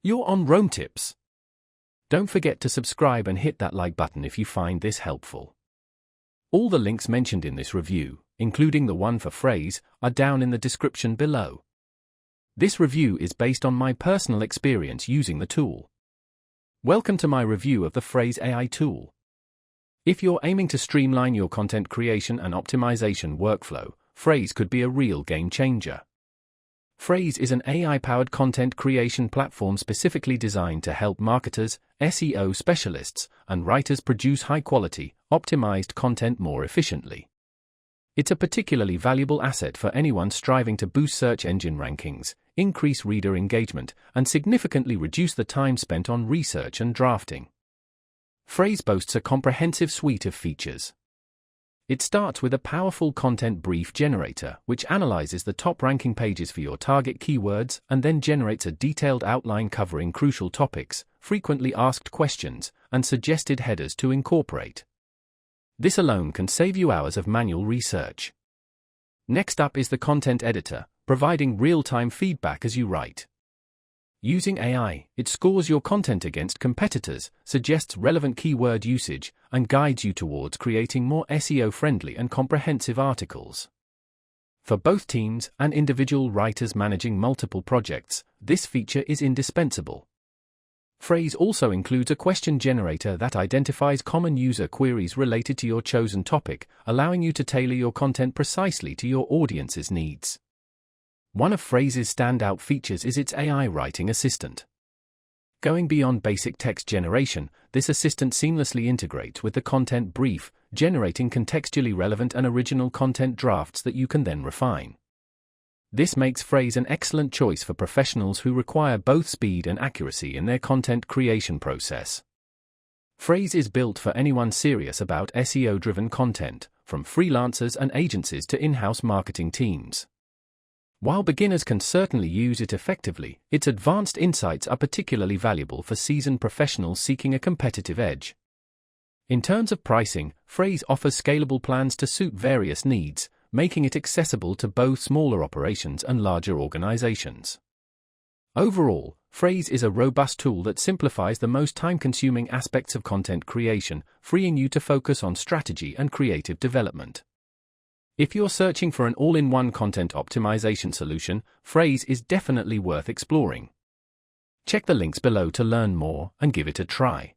You're on Rome Tips. Don't forget to subscribe and hit that like button if you find this helpful. All the links mentioned in this review, including the one for Frase, are down in the description below. This review is based on my personal experience using the tool. Welcome to my review of the Frase AI tool. If you're aiming to streamline your content creation and optimization workflow, Frase could be a real game changer. Frase is an AI-powered content creation platform specifically designed to help marketers, SEO specialists, and writers produce high-quality, optimized content more efficiently. It's a particularly valuable asset for anyone striving to boost search engine rankings, increase reader engagement, and significantly reduce the time spent on research and drafting. Frase boasts a comprehensive suite of features. It starts with a powerful content brief generator, which analyzes the top-ranking pages for your target keywords and then generates a detailed outline covering crucial topics, frequently asked questions, and suggested headers to incorporate. This alone can save you hours of manual research. Next up is the content editor, providing real-time feedback as you write. Using AI, it scores your content against competitors, suggests relevant keyword usage, and guides you towards creating more SEO-friendly and comprehensive articles. For both teams and individual writers managing multiple projects, this feature is indispensable. Frase also includes a question generator that identifies common user queries related to your chosen topic, allowing you to tailor your content precisely to your audience's needs. One of Phrase's standout features is its AI writing assistant. Going beyond basic text generation, this assistant seamlessly integrates with the content brief, generating contextually relevant and original content drafts that you can then refine. This makes Frase an excellent choice for professionals who require both speed and accuracy in their content creation process. Frase is built for anyone serious about SEO-driven content, from freelancers and agencies to in-house marketing teams. While beginners can certainly use it effectively, its advanced insights are particularly valuable for seasoned professionals seeking a competitive edge. In terms of pricing, Frase offers scalable plans to suit various needs, making it accessible to both smaller operations and larger organizations. Overall, Frase is a robust tool that simplifies the most time-consuming aspects of content creation, freeing you to focus on strategy and creative development. If you're searching for an all-in-one content optimization solution, Frase is definitely worth exploring. Check the links below to learn more and give it a try.